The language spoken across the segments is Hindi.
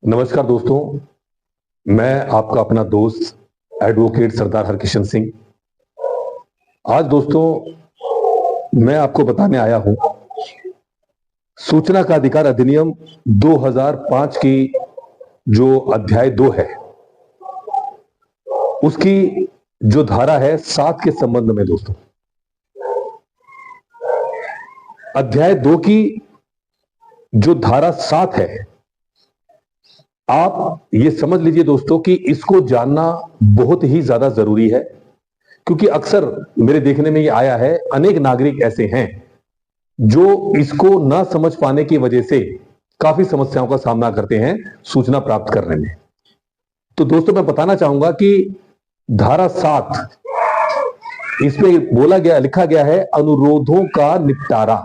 नमस्कार दोस्तों। मैं आपका अपना दोस्त एडवोकेट सरदार हरकिशन सिंह। आज दोस्तों मैं आपको बताने आया हूं सूचना का अधिकार अधिनियम 2005 की जो अध्याय 2 है उसकी जो धारा है 7 के संबंध में। दोस्तों अध्याय 2 की जो धारा 7 है, आप ये समझ लीजिए दोस्तों कि इसको जानना बहुत ही ज्यादा जरूरी है, क्योंकि अक्सर मेरे देखने में ये आया है अनेक नागरिक ऐसे हैं जो इसको ना समझ पाने की वजह से काफी समस्याओं का सामना करते हैं सूचना प्राप्त करने में। तो दोस्तों मैं बताना चाहूंगा कि धारा 7 इसमें बोला गया, लिखा गया है अनुरोधों का निपटारा,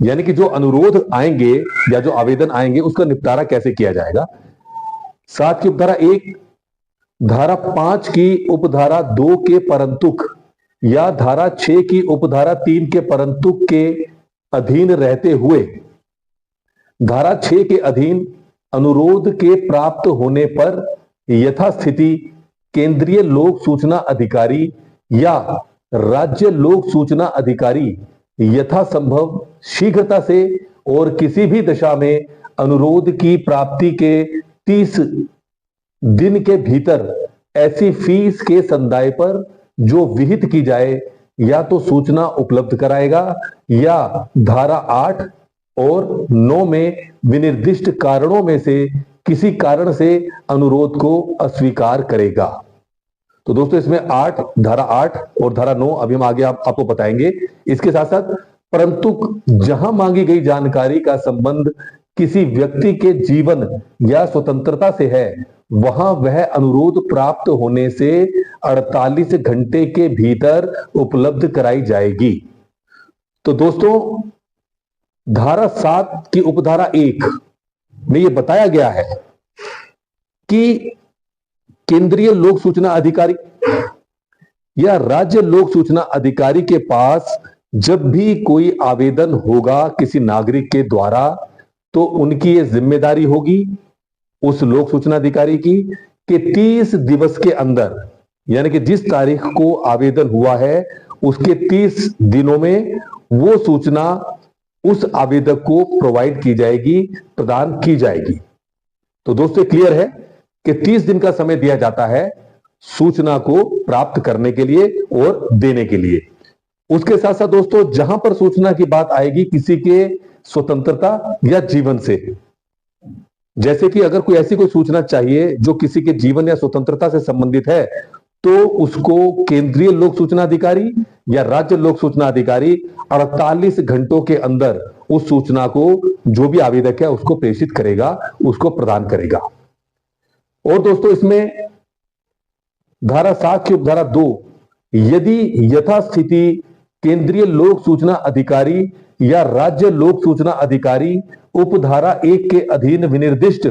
यानी कि जो अनुरोध आएंगे या जो आवेदन आएंगे उसका निपटारा कैसे किया जाएगा। 7 की उपधारा 1, धारा 5 की उपधारा 2 के परंतुक या धारा 6 की उपधारा 3 के परंतुक के अधीन रहते हुए धारा 6 के अधीन अनुरोध के प्राप्त होने पर यथास्थिति केंद्रीय लोक सूचना अधिकारी या राज्य लोक सूचना अधिकारी यथासंभव शीघ्रता से और किसी भी दशा में अनुरोध की प्राप्ति के 30 दिन के भीतर ऐसी फीस के संदाय पर जो विहित की जाए या तो सूचना उपलब्ध कराएगा या धारा 8 और 9 में विनिर्दिष्ट कारणों में से किसी कारण से अनुरोध को अस्वीकार करेगा। तो दोस्तों इसमें धारा 8 और धारा 9 अभी हम आगे आपको बताएंगे। इसके साथ साथ परंतु जहां मांगी गई जानकारी का संबंध किसी व्यक्ति के जीवन या स्वतंत्रता से है, वहां वह अनुरोध प्राप्त होने से 48 घंटे के भीतर उपलब्ध कराई जाएगी। तो दोस्तों धारा 7 की उपधारा 1 में यह बताया गया है कि केंद्रीय लोक सूचना अधिकारी या राज्य लोक सूचना अधिकारी के पास जब भी कोई आवेदन होगा किसी नागरिक के द्वारा, तो उनकी यह जिम्मेदारी होगी उस लोक सूचना अधिकारी की कि 30 दिवस के अंदर, यानी कि जिस तारीख को आवेदन हुआ है उसके 30 दिनों में वो सूचना उस आवेदक को प्रोवाइड की जाएगी, प्रदान की जाएगी। तो दोस्तों क्लियर है कि 30 दिन का समय दिया जाता है सूचना को प्राप्त करने के लिए और देने के लिए। उसके साथ साथ दोस्तों जहां पर सूचना की बात आएगी किसी के स्वतंत्रता या जीवन से, जैसे कि अगर कोई ऐसी कोई सूचना चाहिए जो किसी के जीवन या स्वतंत्रता से संबंधित है, तो उसको केंद्रीय लोक सूचना अधिकारी या राज्य लोक सूचना अधिकारी 48 घंटों के अंदर उस सूचना को जो भी आवेदक है उसको प्रेषित करेगा, उसको प्रदान करेगा। और दोस्तों इसमें धारा 7 की उपधारा 2, यदि यथास्थिति केंद्रीय लोक सूचना अधिकारी या राज्य लोक सूचना अधिकारी उपधारा 1 के अधीन विनिर्दिष्ट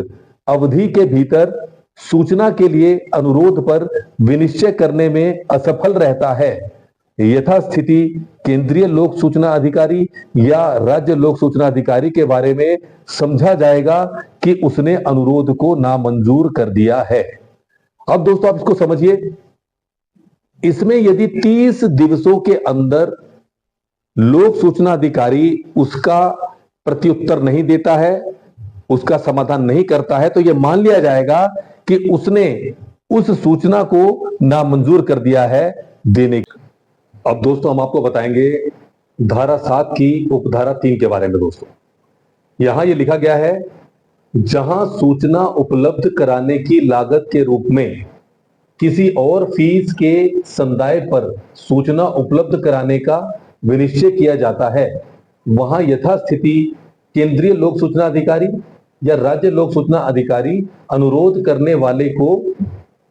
अवधि के भीतर सूचना के लिए अनुरोध पर विनिश्चय करने में असफल रहता है, यथास्थिति केंद्रीय लोक सूचना अधिकारी या राज्य लोक सूचना अधिकारी के बारे में समझा जाएगा कि उसने अनुरोध को नामंजूर कर दिया है। अब दोस्तों आप इसको समझिए, इसमें यदि 30 दिवसों के अंदर लोक सूचना अधिकारी उसका प्रत्युत्तर नहीं देता है, उसका समाधान नहीं करता है, तो यह मान लिया जाएगा कि उसने उस सूचना को नामंजूर कर दिया है देने की। अब दोस्तों हम आपको बताएंगे धारा 7 की उपधारा 3 के बारे में। दोस्तों यहां यह लिखा गया है, जहां सूचना उपलब्ध कराने की लागत के रूप में किसी और फीस के संदाय पर सूचना उपलब्ध कराने का विनिश्चय किया जाता है, वहां यथास्थिति केंद्रीय लोक सूचना अधिकारी या राज्य लोक सूचना अधिकारी अनुरोध करने वाले को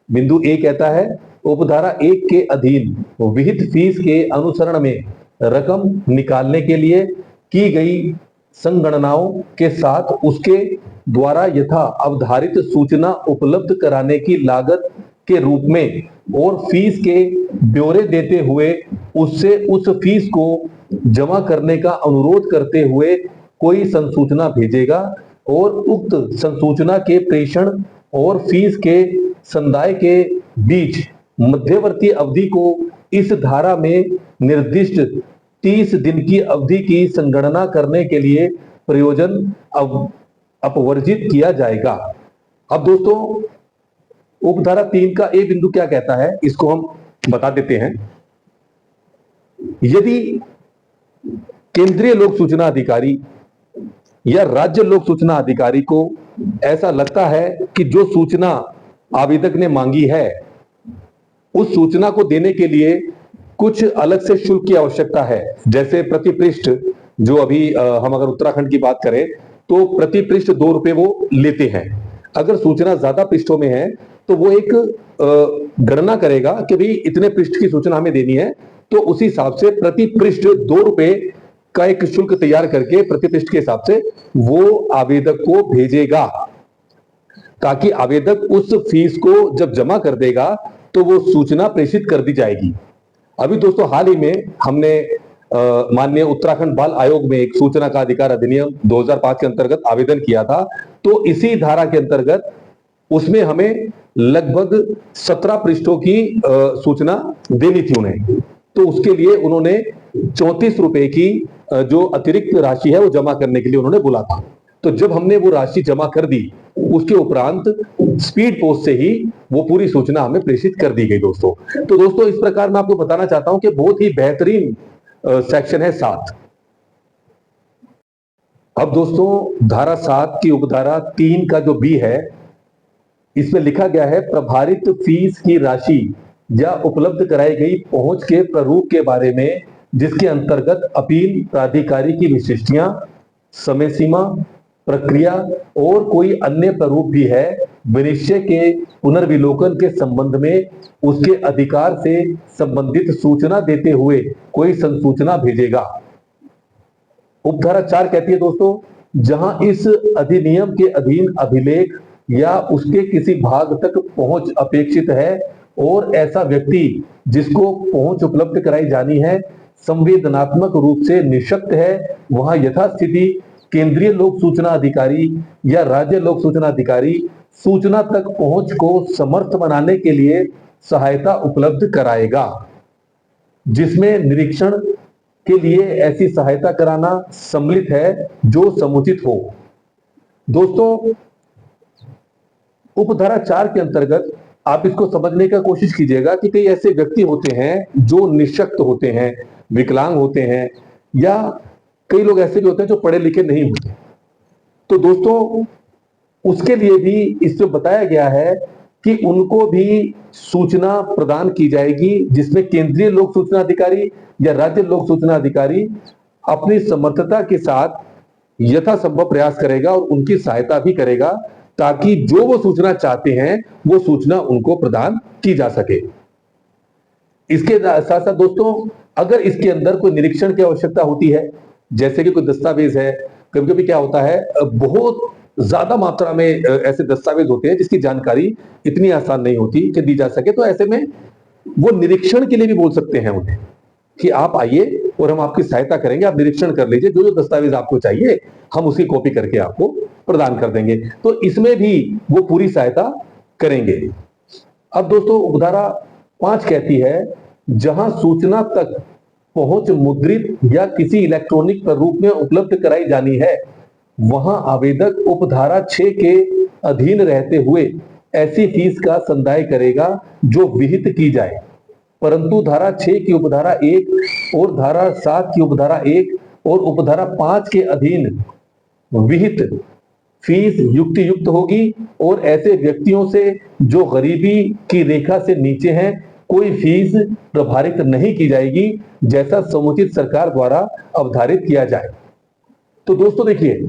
बिंदु ए कहता है उपधारा 1 के अधीन विहित फीस के अनुसरण में रकम निकालने के लिए की गई संगणनाओं के साथ उसके द्वारा यथा अवधारित सूचना उपलब्ध कराने की लागत के रूप में और फीस के ब्यौरे देते हुए उससे उस फीस को जमा करने का अनुरोध करते हुए कोई संसूचना भेजेगा और उक्त संसूचना के प्रेषण और फीस के संदाय के बीच मध्यवर्ती अवधि को इस धारा में निर्दिष्ट 30 दिन की अवधि की संगणना करने के लिए प्रयोजन अपवर्जित किया जाएगा। अब दोस्तों, उपधारा 3 का ए बिंदु क्या कहता है, इसको हम बता देते हैं। यदि केंद्रीय लोक सूचना अधिकारी या राज्य लोक सूचना अधिकारी को ऐसा लगता है कि जो सूचना आवेदक ने मांगी है उस सूचना को देने के लिए कुछ अलग से शुल्क की आवश्यकता है, जैसे प्रति पृष्ठ, जो अभी हम अगर उत्तराखंड की बात करें तो प्रति पृष्ठ 2 रुपए वो लेते हैं। अगर सूचना ज्यादा पृष्ठों में है तो वो एक गणना करेगा कि भाई इतने पृष्ठ की सूचना हमें देनी है, तो उसी हिसाब से प्रति पृष्ठ 2 रुपए का एक शुल्क तैयार करके प्रति पृष्ठ के हिसाब से वो आवेदक को भेजेगा, ताकि आवेदक उस फीस को जब जमा कर देगा तो वो सूचना प्रेषित कर दी जाएगी। अभी दोस्तों हाल ही में हमने माननीय उत्तराखंड बाल आयोग में एक सूचना का अधिकार अधिनियम 2005 के अंतर्गत आवेदन किया था, तो इसी धारा के अंतर्गत उसमें हमें लगभग 17 पृष्ठों की सूचना देनी थी उन्हें, तो उसके लिए उन्होंने 34 रुपए की जो अतिरिक्त राशि है वो जमा करने के लिए उन्होंने बोला था। तो जब हमने वो राशि जमा कर दी उसके उपरांत स्पीड पोस्ट से ही वो पूरी सूचना हमें प्रेषित कर दी गई दोस्तों। तो दोस्तों इस प्रकार मैं आपको बताना चाहता हूं कि बहुत ही बेहतरीन सेक्शन है 7। अब दोस्तों धारा 7 की उपधारा 3 का जो बी है, इसमें लिखा गया है प्रभारित फीस की राशि या उपलब्ध कराई गई पहुंच के प्रारूप के बारे में, जिसके अंतर्गत अपील प्राधिकारी की विशिष्टियां, समय सीमा, प्रक्रिया और कोई अन्य प्रारूप भी है, विनिश्चय के पुनर्विलोकन के संबंध में उसके अधिकार से संबंधित सूचना देते हुए कोई संसूचना भेजेगा। उपधारा 4 कहती है दोस्तों, जहां इस अधिनियम के अधीन अभिलेख या उसके किसी भाग तक पहुंच अपेक्षित है और ऐसा व्यक्ति जिसको पहुंच उपलब्ध कराई जानी है संवेदनात्मक रूप से निःशक्त है, वहां यथास्थिति केंद्रीय लोक सूचना अधिकारी या राज्य लोक सूचना अधिकारी सूचना तक पहुंच को समर्थ बनाने के लिए सहायता उपलब्ध कराएगा, जिसमें निरीक्षण के लिए ऐसी सहायता कराना सम्मिलित है जो समुचित हो। दोस्तों उपधारा 4 के अंतर्गत आप इसको समझने का कोशिश कीजिएगा कि कई ऐसे व्यक्ति होते हैं जो निःशक्त होते हैं, विकलांग होते हैं, या कई लोग ऐसे भी होते हैं जो पढ़े लिखे नहीं होते। तो दोस्तों उसके लिए भी इसमें बताया गया है कि उनको भी सूचना प्रदान की जाएगी, जिसमें केंद्रीय लोक सूचना अधिकारी या राज्य लोक सूचना अधिकारी अपनी समर्थता के साथ यथासंभव प्रयास करेगा और उनकी सहायता भी करेगा, ताकि जो वो सूचना चाहते हैं वो सूचना उनको प्रदान की जा सके। इसके साथ साथ दोस्तों अगर इसके अंदर कोई निरीक्षण की आवश्यकता होती है, जैसे कि कोई दस्तावेज है, कभी कभी क्या होता है बहुत ज्यादा मात्रा में ऐसे दस्तावेज होते हैं जिसकी जानकारी इतनी आसान नहीं होती कि दी जा सके, तो ऐसे में वो निरीक्षण के लिए भी बोल सकते हैं उन्हें कि आप आइए और हम आपकी सहायता करेंगे, आप निरीक्षण कर लीजिए, जो जो दस्तावेज आपको चाहिए हम उसकी कॉपी करके आपको प्रदान कर देंगे। तो इसमें भी वो पूरी सहायता करेंगे। अब दोस्तों उपधारा 5 कहती है, जहां सूचना तक पहुंच मुद्रित या किसी इलेक्ट्रॉनिक प्रारूप में उपलब्ध कराई जानी है, वहां आवेदक उपधारा 6 के अधीन रहते हुए ऐसी फीस का संदाय करेगा जो विहित की जाए, परंतु धारा 6 की उपधारा 1 और धारा 7 की उपधारा 1 और उपधारा 5 के अधीन विहित फीस युक्त होगी और ऐसे व्यक्तियों से जो गरीबी की रेखा से नीचे हैं कोई फीस प्रभारित नहीं की जाएगी, जैसा समुचित सरकार द्वारा अवधारित किया जाए। तो दोस्तों देखिए,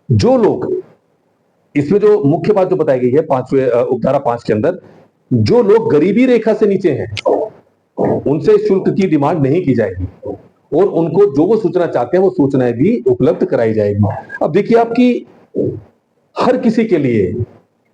जो लोग इसमें जो मुख्य बात जो बताई गई है उपधारा 5 के अंदर, जो लोग गरीबी रेखा से नीचे हैं उनसे शुल्क की डिमांड नहीं की जाएगी और उनको जो वो सूचना चाहते हैं वो सूचनाएं भी उपलब्ध कराई जाएगी। अब देखिए, आपकी हर किसी के लिए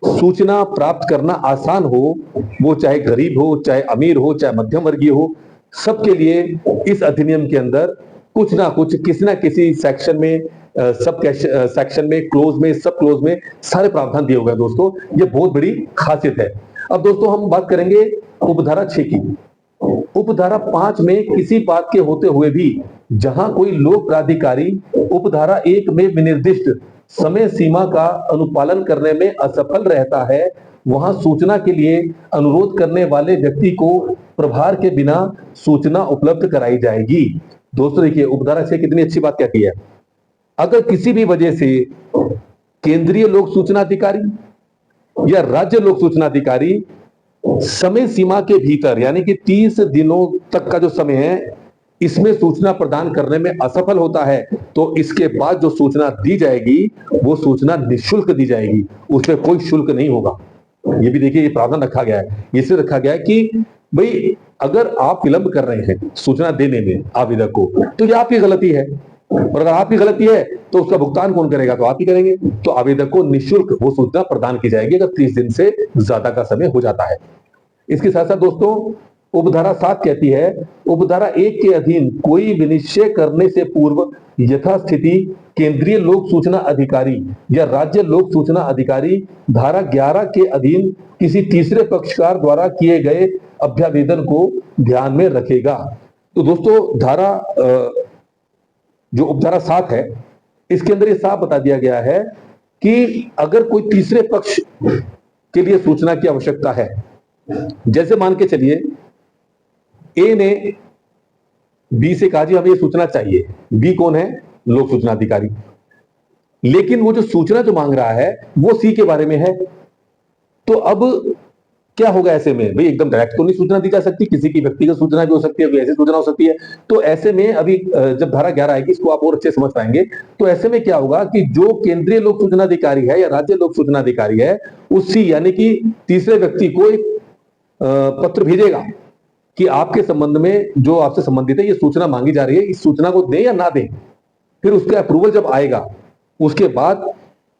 सूचना प्राप्त करना आसान हो, वो चाहे गरीब हो, चाहे अमीर हो, चाहे मध्यम वर्गीय हो, सबके लिए इस अधिनियम के अंदर कुछ ना कुछ किसी ना किसी सेक्शन में सब सेक्शन में, क्लोज में, सब क्लोज में सारे प्रावधान दिए हुए हैं दोस्तों। ये बहुत बड़ी खासियत है। अब दोस्तों हम बात करेंगे उपधारा 6 की। उपधारा 5 में किसी बात के होते हुए भी जहां कोई लोक प्राधिकारी उपधारा 1 में विनिर्दिष्ट समय सीमा का अनुपालन करने में असफल रहता है, वहां सूचना के लिए अनुरोध करने वाले व्यक्ति को प्रभार के बिना सूचना उपलब्ध कराई जाएगी। दोस्तों देखिए उपधारा 6 कितनी अच्छी बात कहती है। अगर किसी भी वजह से केंद्रीय लोक सूचना अधिकारी या राज्य लोक सूचना अधिकारी समय सीमा के भीतर यानी कि 30 दिनों तक का जो समय है इसमें सूचना प्रदान करने में असफल होता है, तो इसके बाद जो सूचना दी जाएगी वो सूचना निःशुल्क दी जाएगी, उसमें कोई शुल्क नहीं होगा। ये भी देखिए ये प्रावधान रखा गया है। इसलिए रखा गया है कि भाई अगर आप विलंब कर रहे हैं सूचना देने में आवेदक को, तो ये आपकी गलती है, और अगर आपकी गलती है तो उसका भुगतान कौन करेगा? तो आप ही करेंगे। तो आवेदक को निःशुल्क वो सूचना प्रदान की जाएगी अगर 30 दिन से ज्यादा का समय हो जाता है। इसके साथ साथ दोस्तों उपधारा 7 कहती है उपधारा 1 के अधीन कोई विनिश्चय करने से पूर्व यथास्थिति केंद्रीय लोक सूचना अधिकारी या राज्य लोक सूचना अधिकारी धारा 11 के अधीन किसी तीसरे पक्षकार द्वारा किए गए अभ्यावेदन को ध्यान में रखेगा। तो दोस्तों धारा जो उपधारा 7 है इसके अंदर ये साफ बता दिया गया है कि अगर कोई तीसरे पक्ष के लिए सूचना की आवश्यकता है, जैसे मान के चलिए ए ने बी से कहा जी हमें ये सूचना चाहिए, बी कौन है? लोक सूचना अधिकारी, लेकिन वो जो सूचना जो मांग रहा है वो सी के बारे में है। तो अब क्या होगा ऐसे में? भाई एकदम डायरेक्ट तो नहीं सूचना दी जा सकती, किसी की व्यक्तिगत सूचना भी हो सकती है, कोई ऐसी सूचना हो सकती है। तो ऐसे में अभी जब धारा 11 आएगी इसको आप और अच्छे समझ पाएंगे। तो ऐसे में क्या होगा कि जो केंद्रीय लोक सूचना अधिकारी है या राज्य लोक सूचना अधिकारी है उसी यानी कि तीसरे व्यक्ति को एक पत्र भेजेगा कि आपके संबंध में जो आपसे संबंधित है ये सूचना मांगी जा रही है, इस सूचना को दें या ना दें। फिर उसका अप्रूवल जब आएगा उसके बाद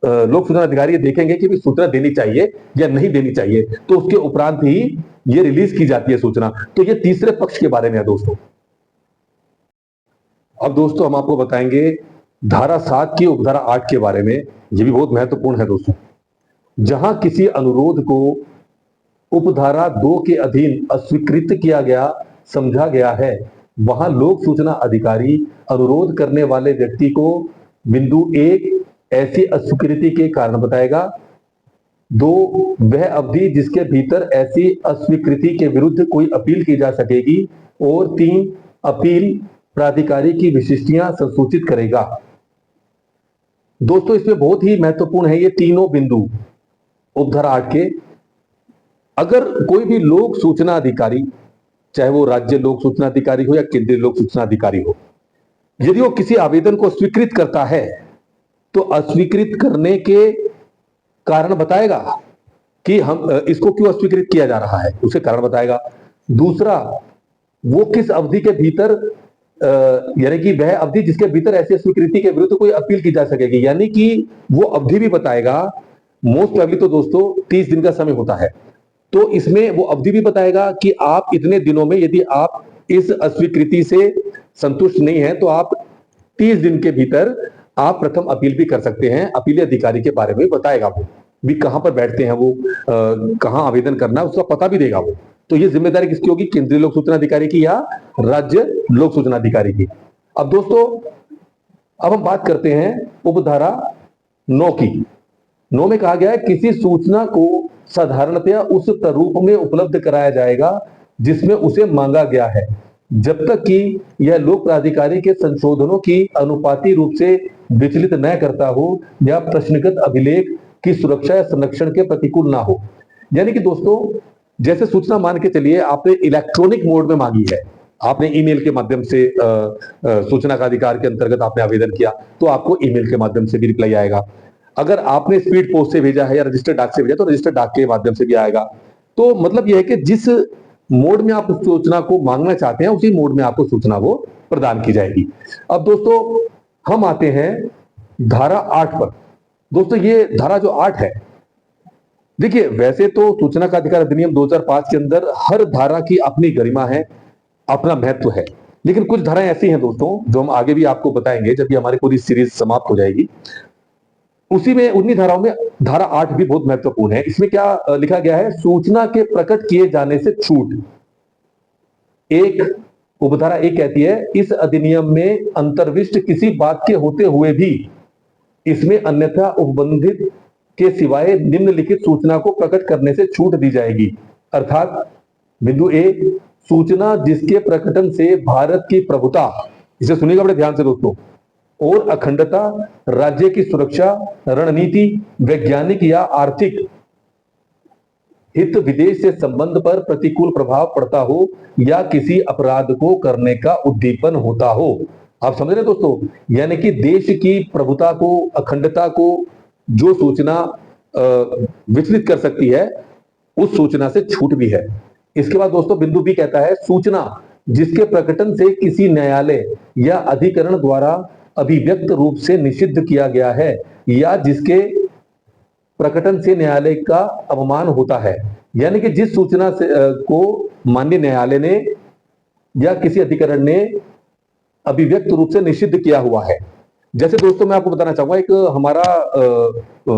लोक सूचना अधिकारी देखेंगे कि भी सूचना देनी चाहिए या नहीं देनी चाहिए, तो उसके उपरांत ही ये रिलीज की जाती है सूचना। तो ये तीसरे पक्ष के बारे में है दोस्तों। अब दोस्तों हम आपको बताएंगे धारा 7 की उपधारा 8 के बारे में। ये भी बहुत महत्वपूर्ण है दोस्तों। जहां किसी अनुरोध को उपधारा 2 के अधीन अस्वीकृत किया गया समझा गया है, वहां लोक सूचना अधिकारी अनुरोध करने वाले व्यक्ति को बिंदु 1 ऐसी अस्वीकृति के कारण बताएगा, 2 वह अवधि जिसके भीतर ऐसी अस्वीकृति के विरुद्ध कोई अपील की जा सकेगी, और 3 अपील प्राधिकारी की विशिष्टियां संसूचित करेगा। दोस्तों इसमें बहुत ही महत्वपूर्ण है ये तीनों बिंदु उपधारा 8 के। अगर कोई भी लोक सूचना अधिकारी, चाहे वो राज्य लोक सूचना अधिकारी हो या केंद्रीय लोक सूचना अधिकारी हो, यदि वो किसी आवेदन को स्वीकृत करता है तो अस्वीकृत करने के कारण बताएगा कि हम इसको क्यों अस्वीकृत किया जा रहा है, उसे कारण बताएगा। दूसरा, वो किस अवधि के भीतर यानी कि वह अवधि जिसके भीतर ऐसी स्वीकृति के विरुद्ध कोई अपील की जा सकेगी, यानी कि वो अवधि भी बताएगा। मोस्ट प्रोबेबली तो दोस्तों 30 दिन का समय होता है, तो इसमें वो अवधि भी बताएगा कि आप इतने दिनों में यदि आप इस अस्वीकृति से संतुष्ट नहीं है तो आप 30 दिन के भीतर आप प्रथम अपील भी कर सकते हैं। अपील अधिकारी के बारे में बताएगा, वो भी कहां पर बैठते हैं, वो कहां आवेदन करना है उसका पता भी देगा वो। तो ये जिम्मेदारी किसकी होगी? केंद्रीय लोक सूचना अधिकारी की या राज्य लोक सूचना अधिकारी की। अब दोस्तों अब हम बात करते हैं उपधारा 9 की। 9 में कहा गया है किसी सूचना को साधारणतया उस प्रारूप में उपलब्ध कराया जाएगा जिसमें उसे मांगा गया है, जब तक कि यह लोक प्राधिकारी के संशोधनों की अनुपाती रूप से विचलित न करता हो या प्रश्नगत अभिलेख की सुरक्षा या संरक्षण के प्रतिकूल ना हो। यानी कि दोस्तों जैसे सूचना मान के चलिए आपने इलेक्ट्रॉनिक मोड में मांगी है, आपने ईमेल के माध्यम से सूचना का अधिकार के अंतर्गत आपने आवेदन किया तो आपको ईमेल के माध्यम से भी रिप्लाई आएगा। अगर आपने स्पीड पोस्ट से भेजा है या रजिस्टर्ड डाक से भेजा तो रजिस्टर्ड डाक के माध्यम से भी आएगा। तो मतलब यह है कि जिस मोड में आप सूचना को मांगना चाहते हैं उसी मोड में आपको सूचना वो प्रदान की जाएगी। अब दोस्तों हम आते हैं धारा 8 पर। दोस्तों ये धारा जो 8 है, देखिए वैसे तो सूचना का अधिकार अधिनियम 2005 के अंदर हर धारा की अपनी गरिमा है, अपना महत्व है, लेकिन कुछ धाराएं ऐसी हैं दोस्तों जो हम आगे भी आपको बताएंगे जब ये हमारी पूरी सीरीज समाप्त हो जाएगी। उसी में उन्हीं धाराओं में धारा 8 भी बहुत महत्वपूर्ण है। इसमें क्या लिखा गया है, सूचना के प्रकट किए जाने से छूट। एक उपधारा एक कहती है, इस अधिनियम में अंतर्विष्ट किसी बात के होते हुए भी इसमें अन्यथा उपबंधित के सिवाय निम्नलिखित सूचना को प्रकट करने से छूट दी जाएगी। अर्थात बिंदु ए, सूचना जिसके प्रकटन से भारत की प्रभुता, इसे सुनिएगा बड़े ध्यान से दोस्तों, और अखंडता, राज्य की सुरक्षा, रणनीति, वैज्ञानिक या आर्थिक हित, विदेश से संबंध पर प्रतिकूल प्रभाव पड़ता हो या किसी अपराध को करने का उद्दीपन होता हो। आप समझ रहे हैं दोस्तों, यानी कि देश की प्रभुता को, अखंडता को जो सूचना विचलित कर सकती है, उस सूचना से छूट भी है। इसके बाद दोस्तों बिंदु बी कहता है, सूचना जिसके प्रकटन से किसी न्यायालय या अधिकरण द्वारा अभिव्यक्त रूप से निषिद्ध किया गया है या जिसके प्रकटन से न्यायालय का अवमान होता है, यानी कि जिस सूचना से को माननीय न्यायालय ने या किसी अधिकरण ने अभिव्यक्त रूप से निषिद्ध किया हुआ है। जैसे दोस्तों मैं आपको बताना चाहूंगा, एक हमारा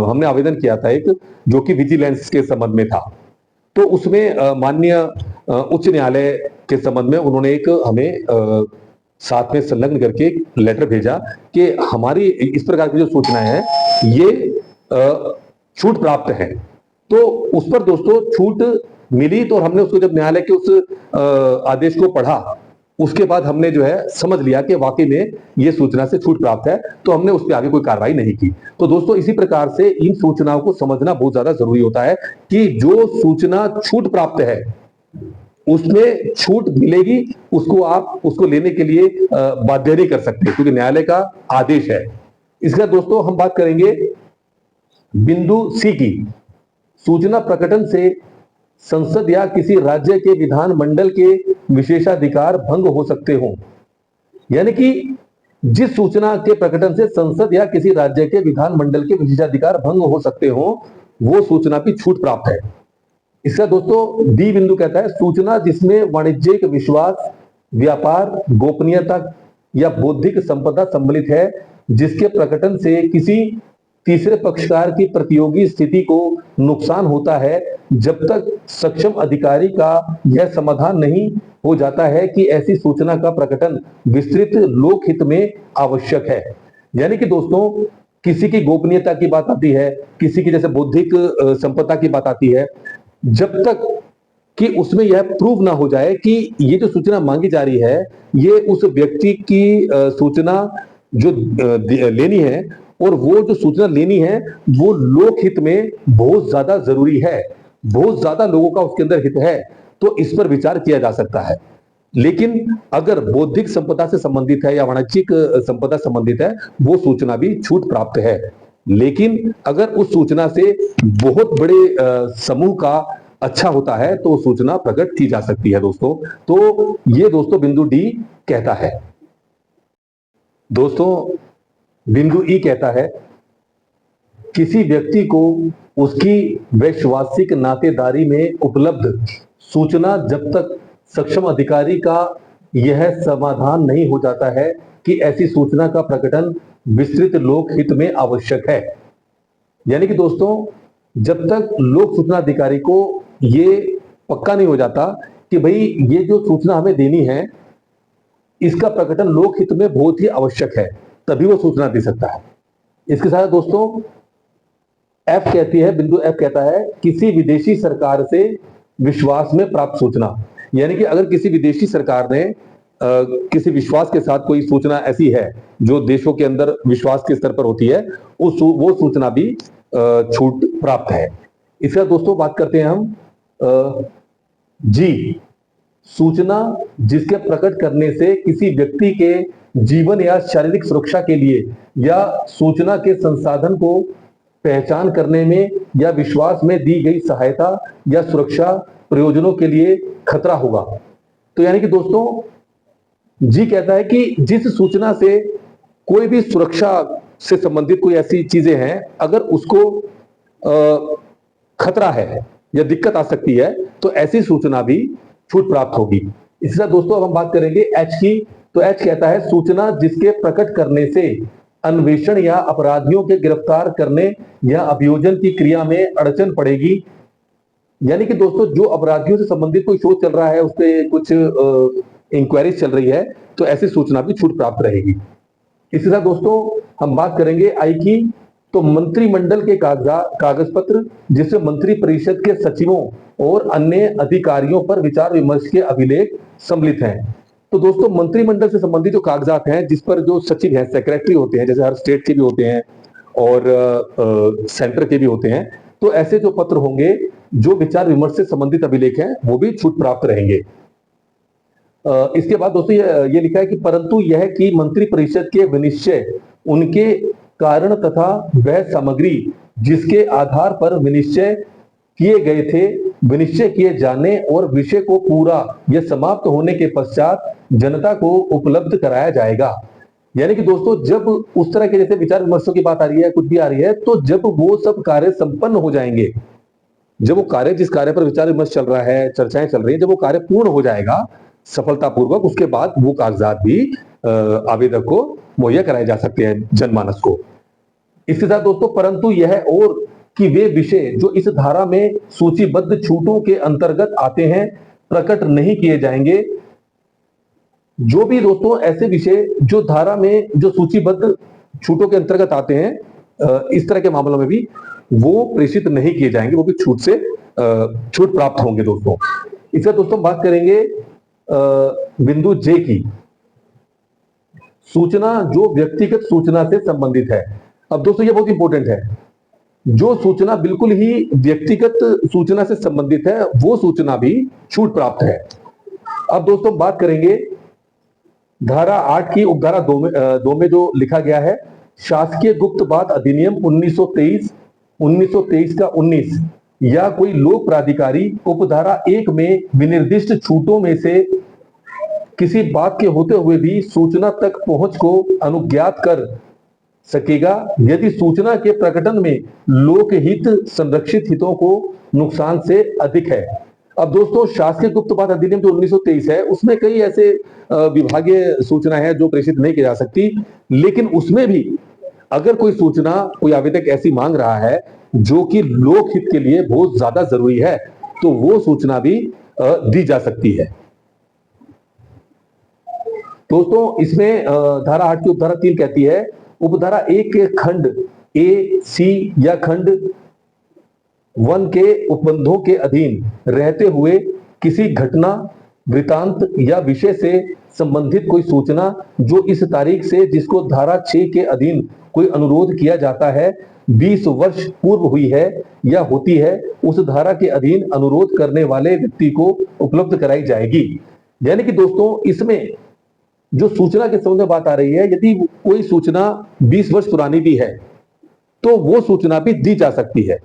हमने आवेदन किया था एक, जो कि विजिलेंस के संबंध में था। तो उसमें माननीय उच्च न्यायालय के संबंध में उन्होंने एक हमें साथ में संलग्न करके एक लेटर भेजा कि हमारी इस प्रकार की जो सूचनाएं हैं ये छूट प्राप्त है। तो उस पर दोस्तों छूट मिली, तो हमने उसको जब न्यायालय के उस आदेश को पढ़ा, उसके बाद हमने जो है समझ लिया कि वाकई में ये सूचना से छूट प्राप्त है, तो हमने उस पर आगे कोई कार्रवाई नहीं की। तो दोस्तों इसी प्रकार से इन सूचनाओं को समझना बहुत ज्यादा जरूरी होता है कि जो सूचना छूट प्राप्त है उसमें छूट मिलेगी, उसको आप उसको लेने के लिए बाध्य नहीं कर सकते, क्योंकि न्यायालय का आदेश है। इसका दोस्तों हम बात करेंगे बिंदु सी की, सूचना प्रकटन से संसद या किसी राज्य के विधान मंडल के विशेषाधिकार भंग हो सकते हो। यानी कि जिस सूचना के प्रकटन से संसद या किसी राज्य के विधान मंडल के विशेषाधिकार भंग हो सकते हो, वो सूचना भी छूट प्राप्त है। इसका दोस्तों डी बिंदु कहता है, सूचना जिसमें वाणिज्यिक विश्वास, व्यापार, गोपनीयता या बौद्धिक संपदा सम्मिलित है, जिसके प्रकटन से किसी तीसरे पक्षकार की प्रतियोगी स्थिति को नुकसान होता है, जब तक सक्षम अधिकारी का यह समाधान नहीं हो जाता है कि ऐसी सूचना का प्रकटन विस्तृत लोकहित में आवश्यक है। यानी कि दोस्तों किसी की गोपनीयता की बात आती है, किसी की जैसे बौद्धिक संपदा की बात आती है, जब तक कि उसमें यह प्रूव ना हो जाए कि ये जो सूचना मांगी जा रही है ये उस व्यक्ति की सूचना जो लेनी है, और वो जो सूचना लेनी है वो लोकहित में बहुत ज्यादा जरूरी है, बहुत ज्यादा लोगों का उसके अंदर हित है, तो इस पर विचार किया जा सकता है। लेकिन अगर बौद्धिक संपदा से संबंधित है या वाणिज्यिक संपदा संबंधित है, वो सूचना भी छूट प्राप्त है। लेकिन अगर उस सूचना से बहुत बड़े समूह का अच्छा होता है तो सूचना प्रकट की जा सकती है दोस्तों। तो ये दोस्तों बिंदु डी कहता है। दोस्तों बिंदु ई कहता है, किसी व्यक्ति को उसकी वैश्वासिक नातेदारी में उपलब्ध सूचना जब तक सक्षम अधिकारी का यह समाधान नहीं हो जाता है कि ऐसी सूचना का प्रकटन विस्तृत लोकहित में आवश्यक है। यानी कि दोस्तों जब तक लोक सूचना अधिकारी को ये पक्का नहीं हो जाता कि भाई ये जो सूचना हमें देनी है इसका प्रकटन लोकहित में बहुत ही आवश्यक है, तभी वो सूचना दे सकता है। इसके साथ दोस्तों एफ कहती है, बिंदु एफ कहता है, किसी विदेशी सरकार से विश्वास में प्राप्त सूचना। यानी कि अगर किसी विदेशी सरकार ने किसी विश्वास के साथ कोई सूचना ऐसी है जो देशों के अंदर विश्वास के स्तर पर होती है, वो सूचना भी छूट प्राप्त है। इसका दोस्तों बात करते हैं हम जी, सूचना जिसके प्रकट करने से किसी व्यक्ति के जीवन या शारीरिक सुरक्षा के लिए या सूचना के संसाधन को पहचान करने में या विश्वास में दी गई सहायता या सुरक्षा प्रयोजनों के लिए खतरा होगा। तो यानी कि दोस्तों जी कहता है कि जिस सूचना से कोई भी सुरक्षा से संबंधित कोई ऐसी चीजें हैं, अगर उसको खतरा है या दिक्कत आ सकती है तो ऐसी सूचना भी छूट प्राप्त होगी। इसी तरह दोस्तों अब हम बात करेंगे एच की। तो एच कहता है सूचना जिसके प्रकट करने से अन्वेषण या अपराधियों के गिरफ्तार करने या अभियोजन की क्रिया में अड़चन पड़ेगी। यानी कि दोस्तों जो अपराधियों से संबंधित कोई शोध चल रहा है, उस पर कुछ इंक्वायरीज चल रही है, तो ऐसी सूचना भी छूट प्राप्त रहेगी। इसी तरह दोस्तों हम बात करेंगे आई की। तो मंत्रिमंडल के कागज पत्र जिसमें मंत्री परिषद के सचिवों और अन्य अधिकारियों पर विचार विमर्श के अभिलेख सम्मिलित हैं। तो दोस्तों मंत्रिमंडल से संबंधित जो कागजात हैं, जिस पर जो सचिव हैं, सेक्रेटरी होते हैं, जैसे हर स्टेट के भी होते हैं और सेंटर के भी होते हैं, तो ऐसे जो पत्र होंगे जो विचार विमर्श से संबंधित अभिलेख हैं, वो भी छूट प्राप्त रहेंगे। इसके बाद दोस्तों ये लिखा है कि परंतु यह कि मंत्री परिषद के विनिश्चय उनके कारण तथा वह सामग्री जिसके आधार पर विनिश्चय किए गए थे, विनिश्चय किए जाने और विषय को पूरा या समाप्त होने के पश्चात जनता को उपलब्ध कराया जाएगा। यानी कि दोस्तों जब उस तरह के जैसे विचार विमर्शों की बात आ रही है, कुछ भी आ रही है, तो जब वो सब कार्य संपन्न हो जाएंगे, जब वो कार्य, जिस कार्य पर विचार विमर्श चल रहा है, चर्चाएं चल रही है, जब वो कार्य पूर्ण हो जाएगा सफलतापूर्वक, उसके बाद वो कागजात भी आवेदक को मुहैया कराए जा सकते हैं जनमानस को। इसके साथ दोस्तों परंतु यह और कि वे विषय जो इस धारा में सूचीबद्ध छूटों के अंतर्गत आते हैं प्रकट नहीं किए जाएंगे। जो भी दोस्तों ऐसे विषय जो धारा में जो सूचीबद्ध छूटों के अंतर्गत आते हैं, इस तरह के मामलों में भी वो प्रेषित नहीं किए जाएंगे, वो भी छूट से छूट प्राप्त होंगे दोस्तों। इसका दोस्तों बात करेंगे बिंदु जे की। सूचना जो व्यक्तिगत सूचना से संबंधित है। अब दोस्तों ये बहुत इंपॉर्टेंट है, जो सूचना बिल्कुल ही व्यक्तिगत सूचना से संबंधित है, वो सूचना भी छूट प्राप्त है। अब दोस्तों बात करेंगे धारा 8 की उपधारा 2 में जो लिखा गया है, शासकीय गुप्त बात अधिनियम 1923 का 19 या कोई लोक प्राधिकारी उपधारा 1 में विनिर्दिष्ट छूटों में से किसी बात के होते हुए भी सूचना तक पहुंच को अनुज्ञात कर सकेगा यदि सूचना के प्रकटन में लोकहित संरक्षित हितों को नुकसान से अधिक है। अब दोस्तों शासकीय गुप्त बात अधिनियम जो 1923 है, उसमें कई ऐसे विभागीय सूचना है जो प्रेषित नहीं की जा सकती, लेकिन उसमें भी अगर कोई सूचना, कोई आवेदक ऐसी मांग रहा है जो कि लोकहित के लिए बहुत ज्यादा जरूरी है, तो वो सूचना भी दी जा सकती है। दोस्तों इसमें धारा 8 की उपधारा 3 कहती है, उपधारा 1 के खंड ए, सी या खंड 1 के उपबंधों के अधीन रहते हुए किसी घटना, वृतांत या विषय से संबंधित कोई सूचना जो इस तारीख से जिसको धारा 6 के अधीन कोई अनुरोध किया जाता है 20 वर्ष पूर्व हुई है या होती है, उस धारा के अधीन अनुरोध करने वाले व्यक्ति को उपलब्ध कराई जाएगी। यानी कि दोस्तों इसमें जो सूचना के संबंध में बात आ रही है, यदि कोई सूचना 20 वर्ष पुरानी भी है तो वो सूचना भी दी जा सकती है।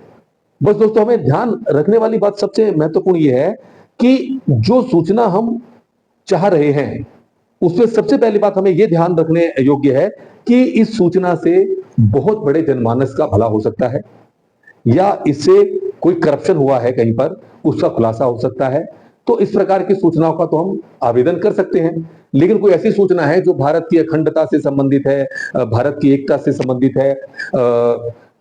बस दोस्तों हमें ध्यान रखने वाली बात सबसे महत्वपूर्ण ये है कि जो सूचना हम चाह रहे हैं, उसमें सबसे पहली बात हमें यह ध्यान रखने योग्य है कि इस सूचना से बहुत बड़े जनमानस का भला हो सकता है, या इससे कोई करप्शन हुआ है कहीं पर, उसका खुलासा हो सकता है। तो इस प्रकार की सूचनाओं का तो हम आवेदन कर सकते हैं। लेकिन कोई ऐसी सूचना है जो भारत की अखंडता से संबंधित है, भारत की एकता से संबंधित है,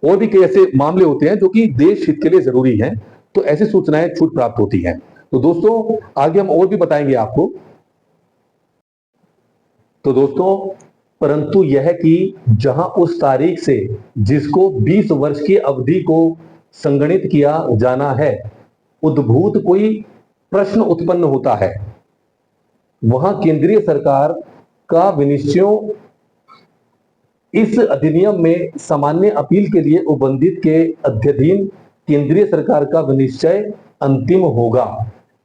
और भी कई ऐसे मामले होते हैं जो कि देश हित के लिए जरूरी हैं, तो ऐसी सूचनाएं छूट प्राप्त होती हैं। तो दोस्तों आगे हम और भी बताएंगे आपको। तो दोस्तों परंतु यह कि जहां उस तारीख से जिसको 20 वर्ष की अवधि को संगणित किया जाना है उद्भूत कोई प्रश्न उत्पन्न होता है, वहां केंद्रीय सरकार का विनिश्चयों इस अधिनियम में सामान्य अपील के लिए उपबंधित के अध्ययन केंद्रीय सरकार का विनिश्चय अंतिम होगा।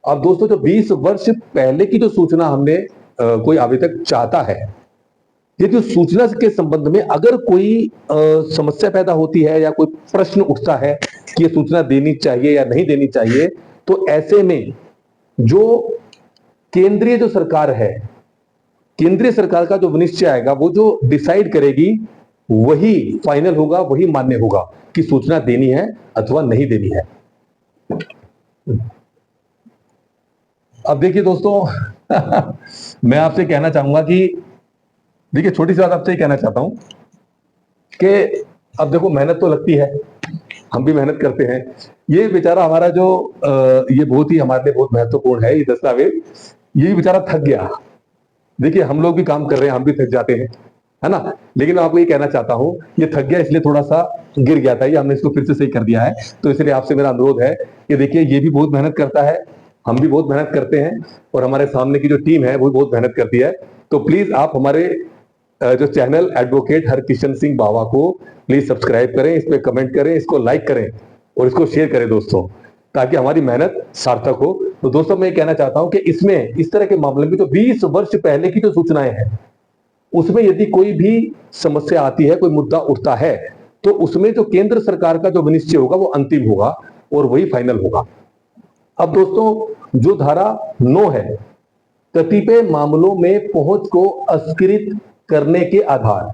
अब दोस्तों जो 20 वर्ष पहले की जो सूचना हमने कोई आवेदक चाहता है, यदि उस सूचना के संबंध में अगर कोई समस्या पैदा होती है या कोई प्रश्न उठता है कि ये सूचना देनी चाहिए या नहीं देनी चाहिए, तो ऐसे में जो केंद्रीय जो सरकार है, केंद्रीय सरकार का जो विनिश्चय आएगा, वो जो डिसाइड करेगी वही फाइनल होगा, वही मान्य होगा कि सूचना देनी है अथवा नहीं देनी है। अब देखिए दोस्तों मैं आपसे कहना चाहूंगा कि देखिए, छोटी सी बात आपसे कहना चाहता हूं कि अब देखो, मेहनत तो लगती है, हम भी मेहनत करते हैं। ये बेचारा हमारा जो ये बहुत ही हमारे लिए बहुत महत्वपूर्ण है, ये दस्तावेज, ये भी बेचारा थक गया। देखिए, हम लोग भी काम कर रहे हैं, हम भी थक जाते हैं, है ना। लेकिन मैं आपको ये कहना चाहता हूं, ये थक गया इसलिए थोड़ा सा गिर गया था, ये हमने इसको फिर से सही कर दिया है। तो इसलिए आपसे मेरा अनुरोध है कि देखिए, ये भी बहुत मेहनत करता है, हम भी बहुत मेहनत करते हैं, और हमारे सामने की जो टीम है वो बहुत मेहनत करती है। तो प्लीज आप हमारे जो चैनल एडवोकेट हरकिशन सिंह बावा को प्लीज सब्सक्राइब करें, इस पे कमेंट करें, इसको लाइक करें और इसको शेयर करें दोस्तों, ताकि हमारी मेहनत सार्थक हो। तो दोस्तों, मैं ये कहना चाहता हूं कि इसमें, इस तरह के मामले में, जो 20 वर्ष पहले की जो सूचनाएं हैं, उसमें यदि कोई भी समस्या आती है, कोई मुद्दा उठता है, तो उसमें जो केंद्र सरकार का जो विनिश्चय होगा वो अंतिम होगा और वही फाइनल होगा। अब दोस्तों, जो धारा 9 है, कतिपय मामलों में पहुंच को अस्वीकृत करने के आधार,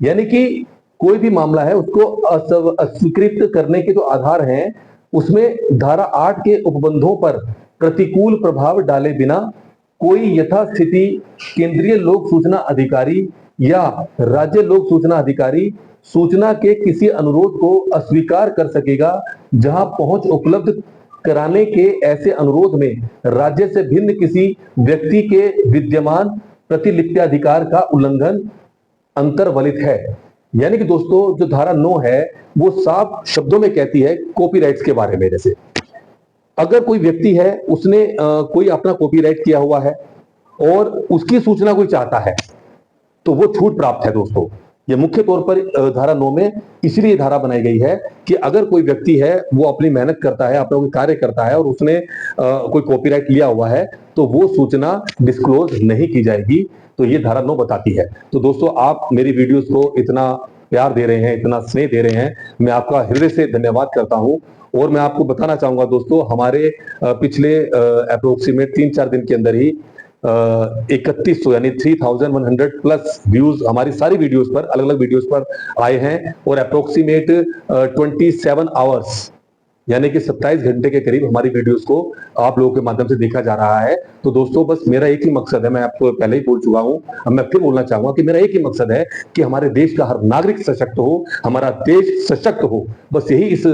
यानी कि कोई भी मामला है उसको अस्वीकृत करने के जो आधार हैं, उसमें धारा 8 के उपबंधों पर प्रतिकूल प्रभाव डाले बिना कोई यथास्थिति केंद्रीय लोक सूचना अधिकारी या राज्य लोक सूचना अधिकारी सूचना के किसी अनुरोध को अस्वीकार कर सकेगा, जहां पहुंच उपलब्ध कराने के ऐसे अनुरोध में राज्य से भिन्न किसी व्यक्ति के विद्यमान प्रतिलिप्याधिकार का उल्लंघन अंतर्वलित है। यानी कि दोस्तों, जो धारा 9 है वो साफ शब्दों में कहती है कॉपीराइट्स के बारे में। जैसे अगर कोई व्यक्ति है, उसने कोई अपना कॉपीराइट किया हुआ है और उसकी सूचना कोई चाहता है, तो वो छूट प्राप्त है दोस्तों। ये मुख्य तौर पर धारा 9 में इसलिए धारा बनाई गई है कि अगर कोई व्यक्ति है, वो अपनी मेहनत करता है, अपना कोई कार्य करता है और उसने कोई कॉपीराइट लिया हुआ है, तो वो सूचना डिस्क्लोज नहीं की जाएगी। तो ये धारा 9 बताती है। तो दोस्तों, आप मेरी वीडियोस को इतना प्यार दे रहे हैं, इतना स्नेह दे रहे हैं, मैं आपका हृदय से धन्यवाद करता हूं। और मैं आपको बताना चाहूंगा दोस्तों, हमारे पिछले अप्रोक्सीमेट 3-4 दिन के अंदर ही 3100 यानी 3100 प्लस व्यूज हमारी सारी वीडियोस पर, अलग अलग वीडियोस पर आए हैं। और अप्रोक्सीमेट 27 आवर्स यानी कि 27 घंटे के करीब हमारी वीडियोस को आप लोगों के माध्यम से देखा जा रहा है। तो दोस्तों, बस मेरा एक ही मकसद है, मैं आपको पहले ही बोल चुका हूं, अब मैं फिर बोलना चाहूंगा कि मेरा एक ही मकसद है कि हमारे देश का हर नागरिक सशक्त हो, हमारा देश सशक्त हो। बस यही इस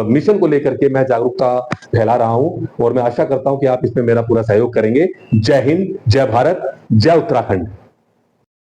मिशन को लेकर के मैं जागरूकता फैला रहा हूं, और मैं आशा करता हूं कि आप इसमें मेरा पूरा सहयोग करेंगे। जय हिंद, जय भारत, जय उत्तराखंड।